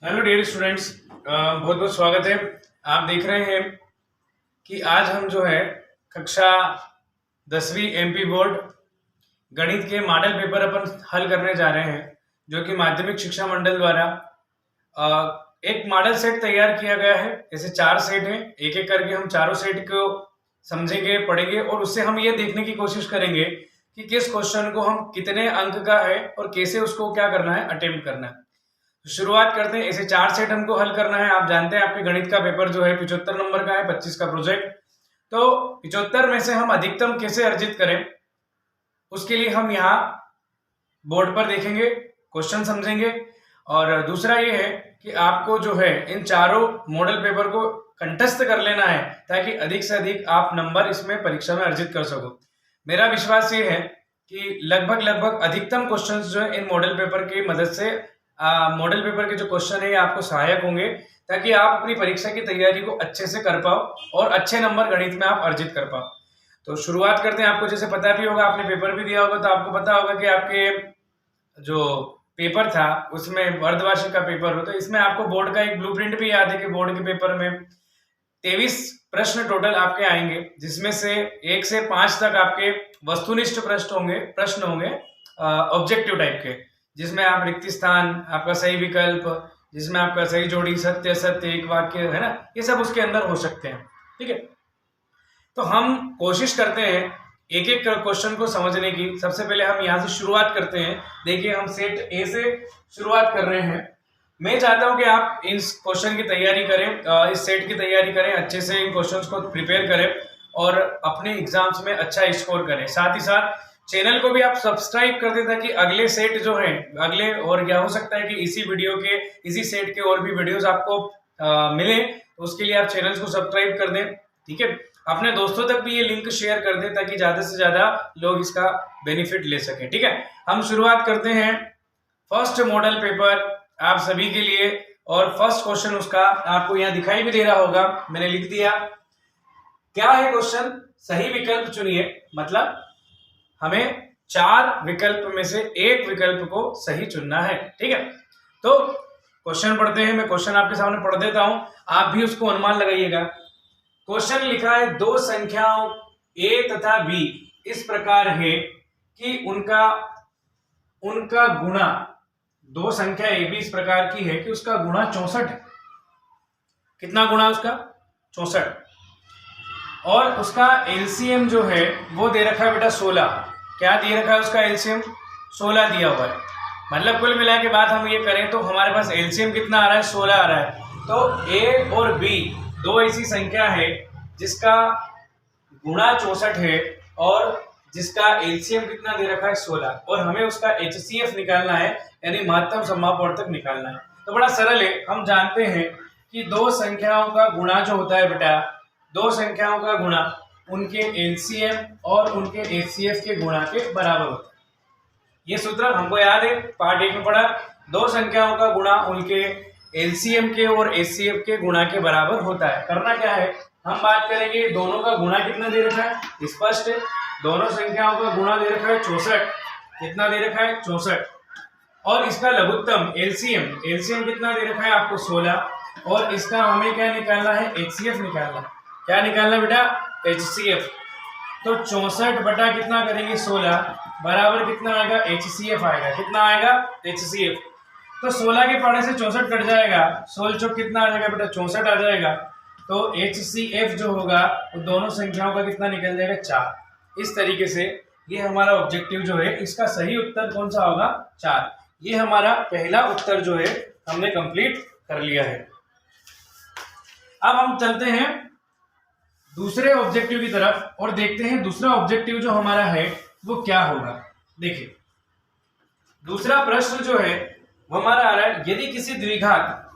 Hello dear students, बहुत बहुत स्वागत है। आप देख रहे हैं कि आज हम जो है कक्षा 10वीं एमपी बोर्ड गणित के मॉडल पेपर अपन हल करने जा रहे हैं, जो कि माध्यमिक शिक्षा मंडल द्वारा एक मॉडल सेट तैयार किया गया है। ऐसे 4 सेट हैं, एक एक करके हम चारों सेट को समझेंगे, पढ़ेंगे और उससे हम ये देखने की कोशिश करेंगे कि किस क्वेश्चन को हम कितने अंक का है और कैसे उसको क्या करना है, अटेम्प्ट करना है। शुरुआत करते हैं। ऐसे 4 सेट हमको हल करना है। आप जानते हैं आपके गणित का पेपर जो है 75 नंबर का है, 25 का प्रोजेक्ट। तो 75 में से हम अधिकतम कैसे अर्जित करें, उसके लिए हम यहाँ बोर्ड पर देखेंगे, क्वेश्चन समझेंगे। और दूसरा ये है कि आपको जो है इन चारों मॉडल पेपर को कंठस्थ कर लेना है, ताकि अधिक से अधिक आप नंबर इसमें परीक्षा में अर्जित कर सको। मेरा विश्वास ये है कि लगभग अधिकतम क्वेश्चन जो है इन मॉडल पेपर की मदद से मॉडल पेपर के जो क्वेश्चन है ये आपको सहायक होंगे, ताकि आप अपनी परीक्षा की तैयारी को अच्छे से कर पाओ और अच्छे नंबर गणित में आप अर्जित कर पाओ। तो शुरुआत करते हैं। आपको जैसे पता भी होगा, आपने पेपर भी दिया होगा, तो आपको पता होगा कि आपके जो पेपर था उसमें अर्धवार्षिक का पेपर हो, तो इसमें आपको बोर्ड का एक ब्लूप्रिंट भी याद है कि बोर्ड के पेपर में 23 प्रश्न टोटल आपके आएंगे, जिसमें से 1 से 5 तक आपके वस्तुनिष्ठ प्रश्न होंगे ऑब्जेक्टिव टाइप के, जिसमें आप रिक्त स्थान, आपका सही विकल्प, जिसमें आपका सही जोड़ी, सत्य सत्य, एक वाक्य, है ना, ये सब उसके अंदर हो सकते हैं। ठीक है, तो हम कोशिश करते हैं एक एक क्वेश्चन को समझने की। सबसे पहले हम यहाँ से शुरुआत करते हैं। देखिए, हम सेट ए से शुरुआत कर रहे हैं। मैं चाहता हूं कि आप इस क्वेश्चन की तैयारी करें, इस सेट की तैयारी करें, अच्छे से इन क्वेश्चंस को प्रिपेयर करें और अपने एग्जाम्स में अच्छा स्कोर करें। साथ ही साथ चैनल को भी आप सब्सक्राइब कर दें, ताकि अगले सेट जो है अगले, और क्या हो सकता है कि इसी वीडियो के, इसी सेट के और भी वीडियोस आपको मिले, तो उसके लिए आप चैनल को सब्सक्राइब कर दें। ठीक है, अपने दोस्तों तक भी ये लिंक शेयर कर दें, ताकि ज्यादा से ज्यादा लोग इसका बेनिफिट ले सकें। ठीक है, हम शुरुआत करते हैं फर्स्ट मॉडल पेपर आप सभी के लिए। और फर्स्ट क्वेश्चन उसका आपको यहाँ दिखाई भी दे रहा होगा, मैंने लिख दिया। क्या है क्वेश्चन? सही विकल्प चुनिए। मतलब हमें 4 विकल्प में से एक विकल्प को सही चुनना है। ठीक है, तो क्वेश्चन पढ़ते हैं। मैं क्वेश्चन आपके सामने पढ़ देता हूं, आप भी उसको अनुमान लगाइएगा। क्वेश्चन लिखा है, 2 संख्याओं a तथा b इस प्रकार है कि उनका गुणा, 2 संख्या ए बी इस प्रकार की है कि उसका गुणा 64 है। कितना गुणा उसका? 64। और उसका एलसीएम जो है वो दे रखा है बेटा 16। क्या दे रखा है उसका एलसीएम? 16 दिया हुआ है। मतलब कुल मिला के बाद हम ये करें तो हमारे पास एलसीएम कितना आ रहा है? 16 आ रहा है। तो ए और बी 2 ऐसी संख्या है जिसका गुणा 64 है और जिसका एलसीएम कितना दे रखा है? 16। और हमें उसका एचसीएफ निकालना है, यानी महत्तम संभाववर्धक निकालना है। तो बड़ा सरल है। हम जानते हैं कि 2 संख्याओं का गुणा जो होता है बेटा, 2 संख्याओं का गुणा उनके एलसीएम और उनके एचसीएफ के गुणा के बराबर होता है। ये सूत्र हमको याद है, पार्ट 1 में पढ़ा। 2 संख्याओं का गुणा उनके एलसीएम के और एचसीएफ के गुणा के बराबर होता है। करना क्या है, हम बात करेंगे दोनों का गुणा कितना दे रखा है। स्पष्ट है, दोनों संख्याओं का गुणा दे रखा है 64। कितना दे रखा है? 64। और इसका लघुत्तम एलसीएम कितना दे रखा है आपको? 16। और इसका हमें क्या निकालना है? एचसीएफ निकालना। क्या निकालना बेटा? एचसीएफ। तो 64 बटा कितना करेंगे? 16 बराबर कितना आएगा? एचसीएफ आएगा। कितना आएगा? एचसीएफ। तो 16 के पढ़ने से 64 कट जाएगा, 16 चौक कितना आ जाएगा बेटा? 64 आ जाएगा। तो एचसीएफ जो होगा वो दोनों संख्याओं का कितना निकल जाएगा? 4। इस तरीके से ये हमारा ऑब्जेक्टिव जो है, इसका सही उत्तर कौन सा होगा? 4। ये हमारा पहला उत्तर जो है हमने कंप्लीट कर लिया है। अब हम चलते हैं दूसरे ऑब्जेक्टिव की तरफ और देखते हैं दूसरा ऑब्जेक्टिव जो हमारा है वो क्या होगा। देखिए, दूसरा प्रश्न जो है वो हमारा आ रहा है, यदि किसी द्विघात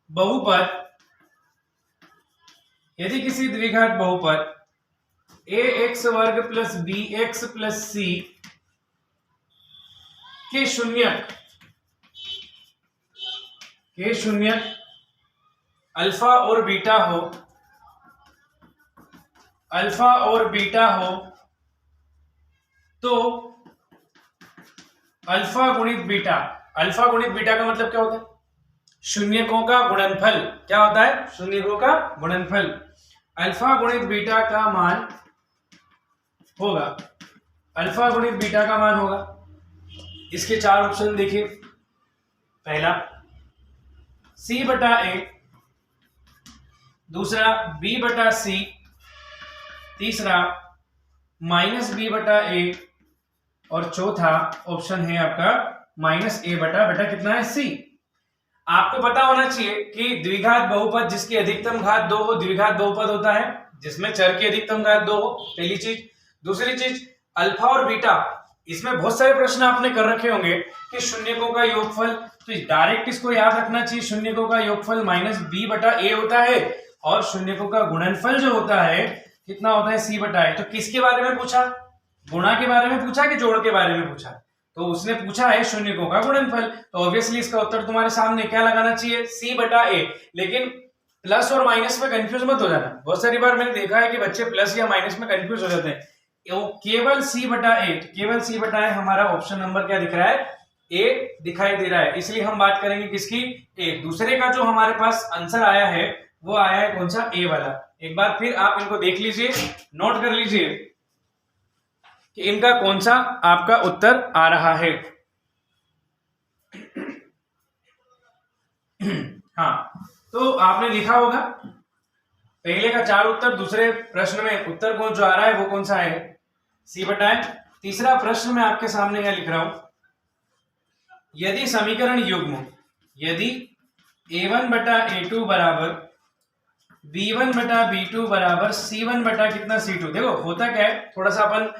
बहुपद ax वर्ग प्लस bx प्लस c के शून्यक अल्फा और बीटा हो तो अल्फा गुणित बीटा, अल्फा गुणित बीटा का मतलब क्या होता है? शून्यकों का गुणनफल। क्या होता है? शून्यकों का गुणनफल। अल्फा गुणित बीटा का मान होगा, अल्फा गुणित बीटा का मान होगा, इसके 4 ऑप्शन देखिए। पहला c बटा a, दूसरा b बटा c, तीसरा माइनस b बटा a, और चौथा ऑप्शन है आपका माइनस a बटा कितना है? c। आपको पता होना चाहिए कि द्विघात बहुपद जिसकी अधिकतम घात 2 हो द्विघात बहुपद होता है, जिसमें चर की अधिकतम घात 2 हो, पहली चीज। दूसरी चीज, अल्फा और बीटा, इसमें बहुत सारे प्रश्न आपने कर रखे होंगे कि शून्यकों का योगफल, तो डायरेक्ट इसको याद रखना चाहिए, शून्यकों का योगफल माइनस b बटा a होता है, और शून्यकों का गुणनफल जो होता है कितना होता है? c बटा a। तो किसके बारे में पूछा? गुणा के बारे में पूछा कि जोड़ के बारे में पूछा? तो उसने पूछा है शून्यकों का गुणनफल, तो ऑब्वियसली इसका उत्तर तुम्हारे सामने क्या लगाना चाहिए? c बटा a। लेकिन प्लस और माइनस में कंफ्यूज मत हो जाना, बहुत सारी बार मैंने देखा है कि बच्चे प्लस या माइनस में कंफ्यूज हो जाते हैं। केवल c बटा a, केवल c बटा a हमारा ऑप्शन नंबर क्या दिख रहा है? a दिखाई दे रहा है, इसलिए हम बात करेंगे किसकी? a। दूसरे का जो हमारे पास आंसर आया है वो आया है कौन सा? a वाला। एक बार फिर आप इनको देख लीजिए, नोट कर लीजिए कि इनका कौन सा आपका उत्तर आ रहा है। हाँ, तो आपने देखा होगा पहले का 4 उत्तर, दूसरे प्रश्न में उत्तर कौन जो आ रहा है वो कौन सा है? c बटा a। तीसरा प्रश्न मैं आपके सामने यह लिख रहा हूं, यदि समीकरण युग्म, यदि a1 बटा a2 बराबर b1 बटा b2 बराबर c1 बटा कितना? c2। देखो होता क्या है, थोड़ा सा अपन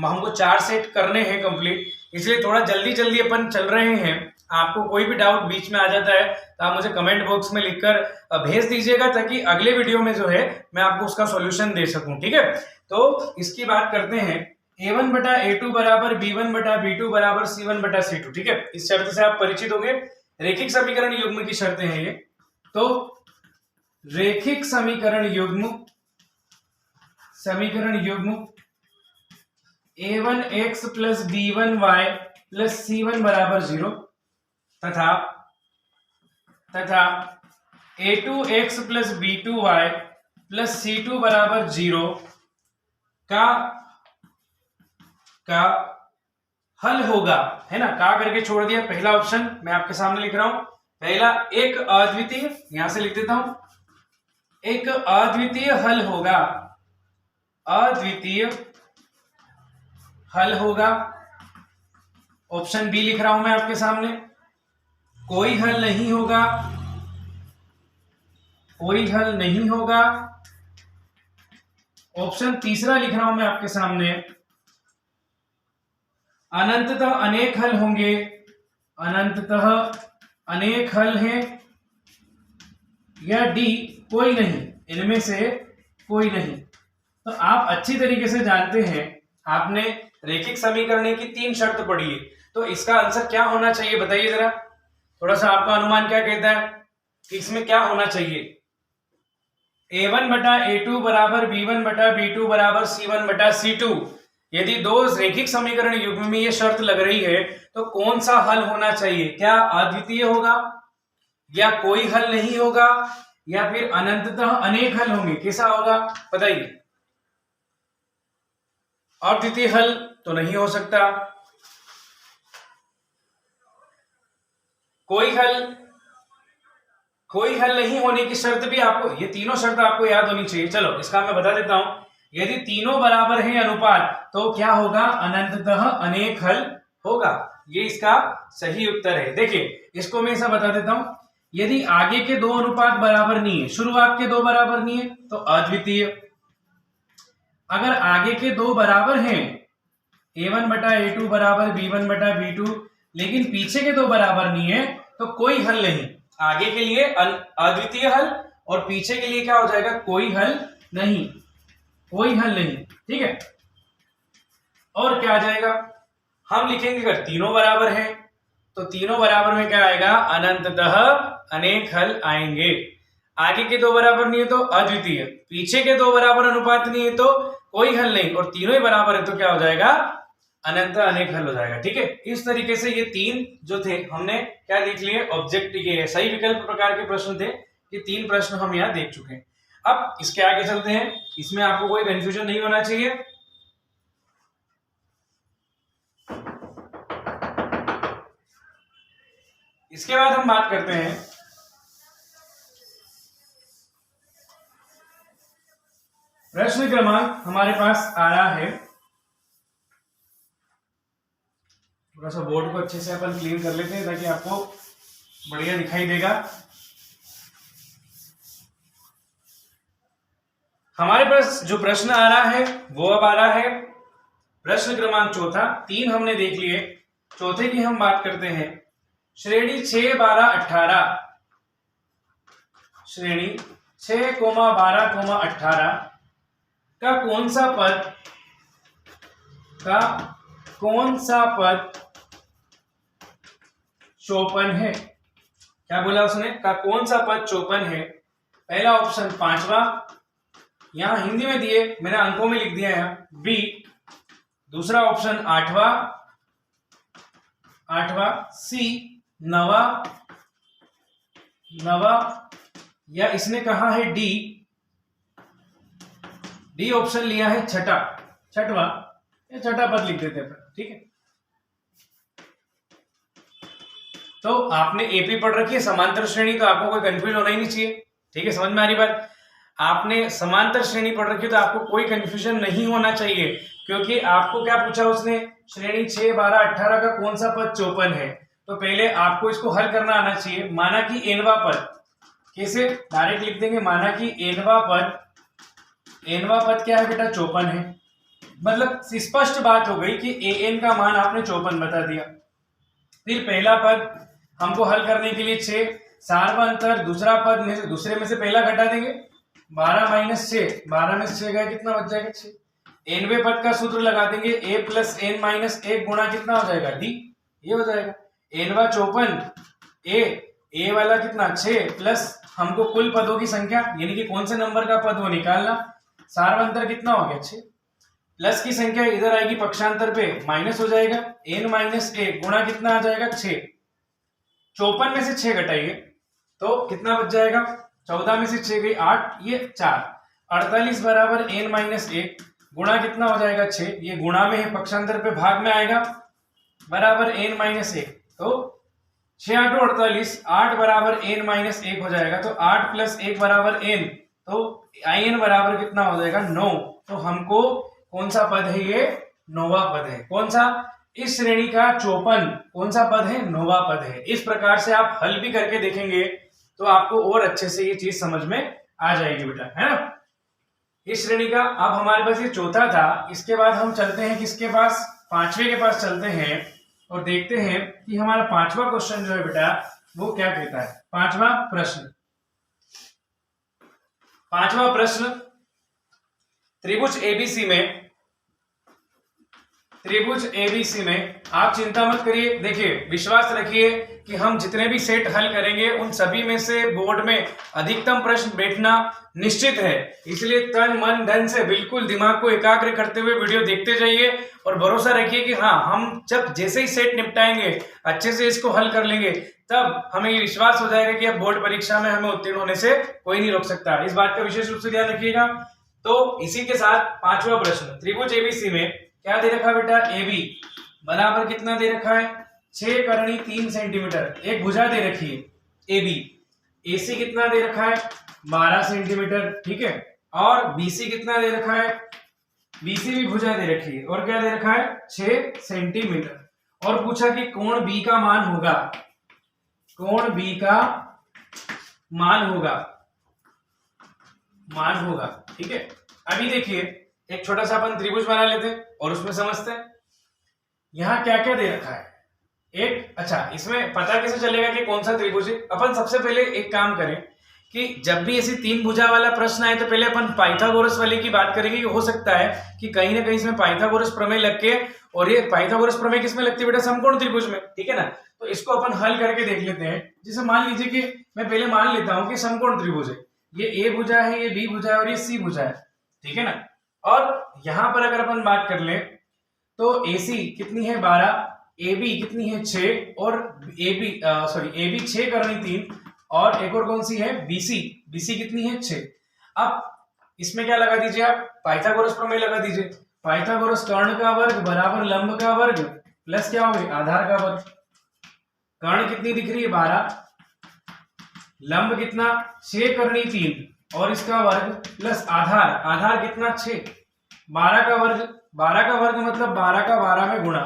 हमको 4 सेट करने हैं कंप्लीट, इसलिए थोड़ा जल्दी अपन चल रहे हैं। आपको कोई भी डाउट बीच में आ जाता है तो आप मुझे कमेंट बॉक्स में लिखकर भेज दीजिएगा, ताकि अगले वीडियो में जो है मैं आपको उसका सॉल्यूशन दे सकूं। ठीक है, तो इसकी बात करते हैं। a1 बटा a2 बराबर b1 बटा b2 बराबर c1 बटा c2। ठीक है, इस शर्त से आप परिचित होंगे, रेखिक समीकरण युग्म की शर्तें हैं ये। तो रेखिक समीकरण युग्म a1x plus b1y plus c1 बराबर 0 तथा a2x plus b2y plus c2 बराबर 0 का हल होगा, है ना? का करके छोड़ दिया, पहला ऑप्शन मैं आपके सामने लिख रहा हूं। पहला, एक अद्वितीय, यहां से लिख देता हूं, एक अद्वितीय हल होगा, अद्वितीय हल होगा। ऑप्शन बी लिख रहा हूं मैं आपके सामने, कोई हल नहीं होगा, कोई हल नहीं होगा। ऑप्शन तीसरा लिख रहा हूं मैं आपके सामने, अनंततः अनेक हल होंगे, अनंततः अनेक हल हैं। या डी, कोई नहीं, इनमें से कोई नहीं। तो आप अच्छी तरीके से जानते हैं, आपने रेखिक समीकरण की 3 शर्त पढ़ी है, तो इसका आंसर क्या होना चाहिए बताइए जरा, थोड़ा सा आपका अनुमान क्या कहता है कि इसमें क्या होना चाहिए? a1 बटा a2 बराबर b1 बटा b2 बराबर c1 बटा c2। यदि दो रेखिक समीकरण युग्म में ये शर्त लग रही है तो कौन सा हल होना चाहिए? क्या अद्वितीय होगा, या कोई हल नहीं होगा, या फिर अनंततः अनेक हल होंगे? कैसा होगा बताइए? अद्वितीय हल तो नहीं हो सकता, कोई हल नहीं होने की शर्त भी आपको, ये तीनों शर्त आपको याद होनी चाहिए। चलो इसका मैं बता देता हूं, यदि तीनों बराबर हैं अनुपात तो क्या होगा? अनंततः अनेक हल होगा। ये इसका सही उत्तर है। देखिए इसको मैं ऐसा बता देता हूं, यदि आगे के 2 अनुपात बराबर नहीं है, शुरुआत के 2 बराबर नहीं है तो अद्वितीय। अगर आगे के 2 बराबर हैं, a1 बटा a2 बराबर b1 बटा b2, लेकिन पीछे के 2 बराबर नहीं है तो कोई हल नहीं। आगे के लिए अद्वितीय हल और पीछे के लिए क्या हो जाएगा? कोई हल नहीं, कोई हल नहीं। ठीक है, और क्या आ जाएगा? हम लिखेंगे अगर तीनों बराबर हैं तो तीनों बराबर में क्या आएगा? अनंततः अनेक हल आएंगे। आगे के 2 बराबर नहीं है तो अद्वितीय, पीछे के 2 बराबर अनुपात नहीं है तो कोई हल नहीं, और तीनों ही बराबर है तो क्या हो जाएगा? अनंत अनेक हल हो जाएगा। ठीक है, इस तरीके से ये तीन जो थे हमने क्या देख लिए, ऑब्जेक्ट के सही विकल्प प्रकार के प्रश्न थे। ये तीन प्रश्न हम यहाँ देख चुके हैं। अब इसके आगे चलते हैं, इसमें आपको कोई कंफ्यूजन नहीं होना चाहिए। इसके बाद हम बात करते हैं प्रश्न क्रमांक हमारे पास आ रहा है, थोड़ा सा बोर्ड को अच्छे से अपन क्लीन कर लेते हैं ताकि आपको बढ़िया दिखाई देगा। हमारे पास जो प्रश्न आ रहा है वो अब आ रहा है प्रश्न क्रमांक चौथा। तीन हमने देख लिए, चौथे की हम बात करते हैं। श्रेणी 6, 12, 18, श्रेणी 6, 12, 18 का कौन सा पद चौपन है? क्या बोला उसने? का कौन सा पद चौपन है? पहला ऑप्शन 5वां, यहां हिंदी में दिए, मैंने अंकों में लिख दिया है बी। दूसरा ऑप्शन 8वां सी, 9वां, या इसने कहा है डी ऑप्शन लिया है छठवां, या छठा पद लिख देते हैं। ठीक है, तो आपने एपी पढ़ रखी है समांतर श्रेणी, तो आपको कोई कंफ्यूजन होना ही नहीं चाहिए। ठीक है, समझ में आ रही बात? आपने समांतर श्रेणी पढ़ रखी है तो आपको कोई कंफ्यूजन नहीं होना चाहिए, क्योंकि आपको क्या पूछा उसने, श्रेणी 6, 12, 18 का कौन सा पद चौपन है। तो पहले आपको इसको हल करना आना चाहिए। माना कि एनवा पद, कैसे डायरेक्ट लिख देंगे, माना कि एनवा पद क्या है बेटा, चौपन है। मतलब स्पष्ट बात हो गई कि एन का मान आपने 54 बता दिया। फिर पहला पद हमको हल करने के लिए 6, सारवा अंतर, दूसरा पद में से दूसरे में से पहला घटा देंगे, 12 - 6, 12 में से 6 गया, कितना बच जाएगा 6। एनवे पद का सूत्र लगा देंगे, a + n - 1 गुणा कितना हो जाएगा d, ये हो जाएगा। एनवा 54, ए वाला कितना 6 प्लस हमको कुल पदों की संख्या यानी कि कौन से नंबर का पद वो निकालना, सारवंतर कितना हो गया 6, प्लस की संख्या इधर आएगी पक्षांतर पे, माइनस हो जाएगा, n - 1 गुणा कितना आ जाएगा 6। 54 में से 6 घटाइए तो कितना बच जाएगा, 14 में से 6 गई 8, ये 4, 48 बराबर n - 1 गुणा कितना हो जाएगा 6, ये गुणा में है, पक्षांतर पे भाग में आएगा, बराबर n - 1, तो 6 8 48, 8 बराबर n - 1 हो जाएगा, तो 8 + 1 बराबर n, तो in बराबर कितना हो जाएगा 9। तो हमको कौन सा पद है, ये 9वां पद है। कौन सा? इस श्रेणी का 54 कौन सा पद है, 9वां पद है। इस प्रकार से आप हल भी करके देखेंगे तो आपको और अच्छे से ये चीज समझ में आ जाएगी बेटा, है ना। इस श्रेणी का अब हमारे पास ये चौथा था। इसके बाद हम चलते हैं किसके पास, पांचवे के पास चलते हैं और देखते हैं कि हमारा पांचवा क्वेश्चन जो है बेटा वो क्या कहता है। पांचवा प्रश्न त्रिभुज एबीसी में आप चिंता मत करिए, देखिए विश्वास रखिए कि हम जितने भी सेट हल करेंगे उन सभी में से बोर्ड में अधिकतम प्रश्न बैठना निश्चित है। इसलिए तन मन धन से बिल्कुल दिमाग को एकाग्र करते हुए वीडियो देखते जाइए और भरोसा रखिए कि हाँ, हम जब जैसे ही सेट निपटाएंगे अच्छे से इसको हल कर लेंगे, तब हमें ये विश्वास हो जाएगा कि अब बोर्ड परीक्षा में हमें उत्तीर्ण होने से कोई नहीं रोक सकता। इस बात का विशेष रूप से ध्यान रखिएगा। तो इसी के साथ पांचवा प्रश्न, त्रिभुज एबीसी में क्या दे रखा बेटा, AB बराबर कितना दे रखा है, 6 करनी 3 सेंटीमीटर, एक भुजा दे रखी है AB। AC कितना दे रखा है, 12 सेंटीमीटर, ठीक है। और BC कितना दे रखा है, BC भी भुजा दे रखी है, और क्या दे रखा है 6 सेंटीमीटर। और पूछा कि कोण B का मान होगा, कोण B का मान होगा, ठीक है। अभी देखिए एक छोटा सा अपन त्रिभुज बना लेते हैं और उसमें समझते हैं यहाँ क्या क्या दे रखा है। एक अच्छा, इसमें पता कैसे चलेगा कि कौन सा त्रिभुज है। अपन सबसे पहले एक काम करें कि जब भी ऐसी 3 भुजा वाला प्रश्न आए तो पहले अपन पाइथागोरस वाले की बात करेंगे कि हो सकता है कि कहीं ना कहीं इसमें पाइथागोरस प्रमेय लग के, और ये पाइथागोरस प्रमेय किसमें लगती है बेटा, समकोण त्रिभुज में, ठीक है ना। तो इसको अपन हल करके देख लेते हैं। जैसे मान लीजिए कि मैं पहले मान लेता हूं कि समकोण त्रिभुज है, ये ए भुजा है, ये बी भुजा है और ये सी भुजा है, ठीक है ना। और यहां पर अगर अपन बात कर ले तो AC कितनी है 12, AB कितनी है 6 और AB 6 करनी 3 और एक और कौन सी है BC कितनी है 6। अब इसमें क्या लगा दीजिए आप, पाइथागोरस प्रमेय लगा दीजिए। पाइथागोरस कर्ण का वर्ग बराबर लंब का वर्ग प्लस क्या हो गया आधार का वर्ग। कर्ण कितनी दिख रही है 12, लंब कितना 6 करनी 3 और इसका वर्ग प्लस आधार कितना 6। 12 का वर्ग मतलब 12 का 12 में गुणा,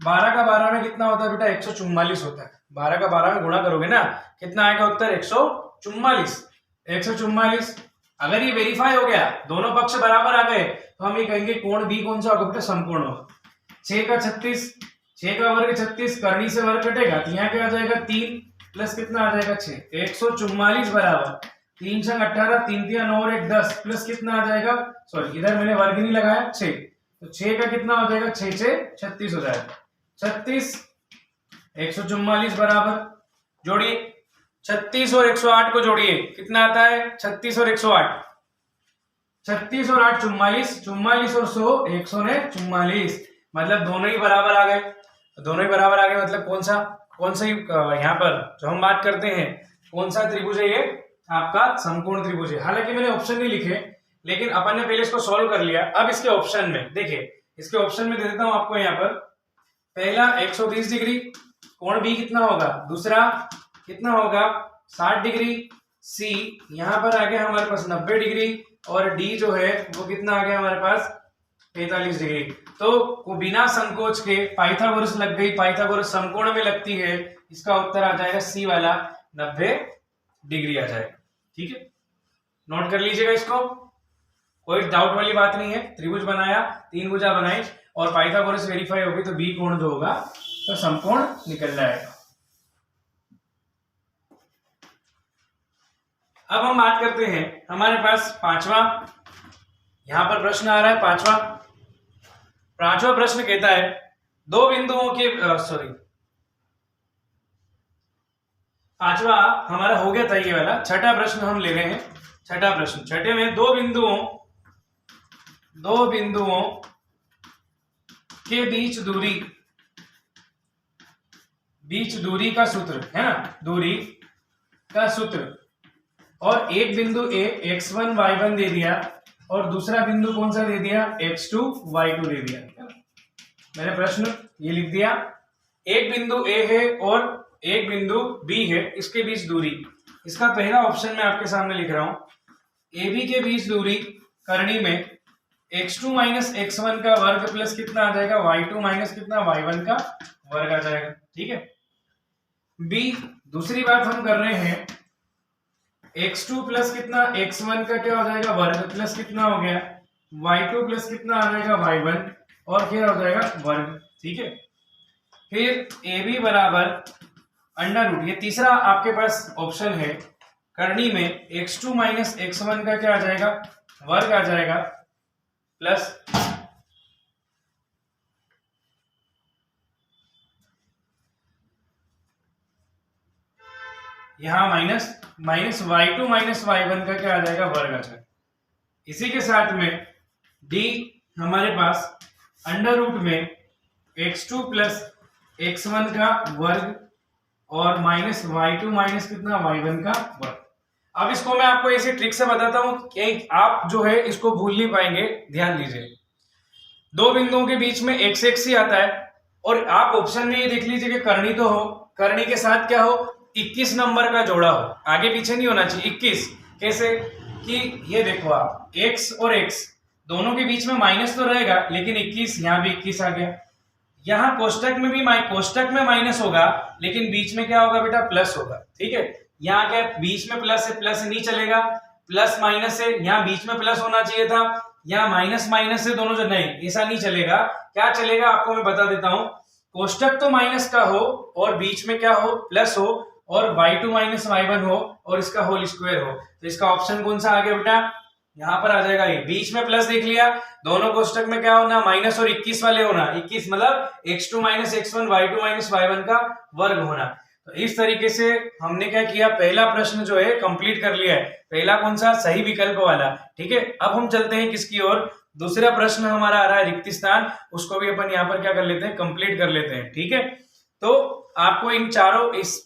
12 का 12 में कितना होता है बेटा 144 होता है। 12 का 12 में गुणा करोगे ना कितना आएगा उत्तर 144। अगर ये वेरीफाई हो गया, दोनों पक्ष बराबर आ गए, तो हम ये कहेंगे कोण बी कौन सा होगा बेटा समकोण होगा। 6 का 36, 6 का वर्ग 36, करनी से वर्ग कटेगा तो यहाँ क्या आ जाएगा 3 प्लस कितना आ जाएगा 6, 144 बराबर 3 छंग 18, 3 3 9 और 1 10 प्लस कितना आ जाएगा, सॉरी इधर मैंने वर्ग नहीं लगाया 6, तो 6 का कितना हो जाएगा 6 से 36 हो जाएगा 36, 144 बराबर जोड़िए 36 और 108 को जोड़िए कितना आता है 36 और 108, 36 और 8 44, 44 और 100 144, मतलब दोनों ही बराबर आ गए। दोनों ही बराबर आ गए मतलब कौन सा यहाँ पर जो हम बात करते हैं कौन सा त्रिभुज है, ये आपका समकोण त्रिभुज है। हालांकि मैंने ऑप्शन नहीं लिखे, लेकिन अपन ने पहले इसको सॉल्व कर लिया। अब इसके ऑप्शन में देखिए, इसके ऑप्शन में दे देता हूं आपको यहाँ पर, पहला 120 डिग्री कोण बी कितना होगा, दूसरा कितना होगा 60 डिग्री, सी यहाँ पर आ गया हमारे पास 90 डिग्री और डी जो है वो कितना आ गया हमारे पास 45 डिग्री। तो बिना संकोच के पाइथागोरस लग गई, पाइथागोरस समकोण में लगती है, इसका उत्तर आ जाएगा सी वाला 90 डिग्री आ जाएगा। ठीक है, नोट कर लीजिएगा इसको, कोई डाउट वाली बात नहीं है। त्रिभुज बनाया, 3 भुजा बनाई और पाइथागोरस वेरीफाई होगी तो बी कोण जो होगा तो समकोण निकल जाएगा। अब हम बात करते हैं हमारे पास पांचवा, यहां पर प्रश्न आ रहा है पांचवा प्रश्न कहता है दो बिंदुओं के पांचवा हमारा हो गया था ये वाला, छठा प्रश्न हम ले रहे हैं। छठा प्रश्न, छठे में दो बिंदुओं के बीच दूरी का सूत्र है ना, दूरी का सूत्र, और एक बिंदु ए x1 y1 दे दिया और दूसरा बिंदु कौन सा दे दिया x2 y2 दे दिया। मैंने प्रश्न ये लिख दिया, एक बिंदु ए है और एक बिंदु बी है, इसके बीच दूरी, इसका पहला ऑप्शन मैं आपके सामने लिख रहा हूं, ए बी के बीच दूरी करनी में x2 माइनस x1 का वर्ग प्लस कितना आ जाएगा y2 माइनस कितना y1 का वर्ग आ जाएगा। ठीक है, बी दूसरी बात हम कर रहे हैं, x2 प्लस कितना x1 का क्या हो जाएगा वर्ग प्लस कितना हो गया y2 प्लस कितना आ जाएगा y1 और क्या हो जाएगा वर्ग। ठीक है, फिर AB बराबर अंडर रूट, ये तीसरा आपके पास ऑप्शन है, करनी में x2 माइनस x1 का क्या आ जाएगा वर्ग आ जाएगा प्लस यहां माइनस y2 माइनस y1 का क्या आ जाएगा वर्ग आ जाएगा। इसी के साथ में D हमारे पास अंडर रूट में x2 प्लस x1 का वर्ग और माइनस y2 माइनस कितना y1 का वर्ग। अब इसको मैं आपको ऐसे ट्रिक से बताता हूं कि आप जो है इसको भूल नहीं पाएंगे। ध्यान दीजिए, दो बिंदुओं के बीच में x x ही आता है और आप ऑप्शन में ये देख लीजिए कि करनी तो हो, करनी के साथ क्या हो 21 नंबर का जोड़ा हो, आगे पीछे नहीं होना चाहिए। 21 कैसे कि ये देखो आप x और x दोनों के बीच में माइनस तो रहेगा, लेकिन 21 यहाँ भी 21 आ गया, यहाँ कोष्टक में भी कोष्टक में माइनस होगा लेकिन बीच में क्या होगा बेटा प्लस होगा। ठीक है, यहाँ क्या बीच में प्लस है, प्लस नहीं चलेगा, प्लस माइनस है, यहाँ बीच में प्लस होना चाहिए था, यहाँ माइनस माइनस से दोनों जो नहीं, ऐसा नहीं चलेगा। क्या चलेगा आपको मैं बता देता हूं, कोष्टक तो माइनस का हो और बीच में क्या हो प्लस हो और y2 माइनस y1 हो और इसका होल स्क्वायर हो, तो इसका ऑप्शन कौन सा आ गया बेटा, यहाँ पर आ जाएगा ये। बीच में प्लस देख लिया, दोनों कोष्टक में क्या होना माइनस और 21 वाले होना, 21 मतलब x2 minus x1 y2 minus y1 का वर्ग होना। तो इस तरीके से हमने क्या किया, पहला प्रश्न जो है कंप्लीट कर लिया है, पहला कौन सा सही विकल्प वाला। ठीक है, अब हम चलते हैं किसकी ओर, दूसरा प्रश्न हमारा आ रहा है रिक्त स्थान, उसको भी अपन यहाँ पर क्या कर लेते हैं, कंप्लीट कर लेते हैं। ठीक है, तो आपको इन चारों, इस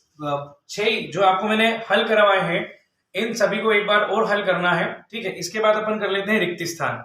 6 जो आपको मैंने हल करवाए हैं, इन सभी को एक बार और हल करना है। ठीक है, इसके बाद अपन कर लेते हैं रिक्त स्थान।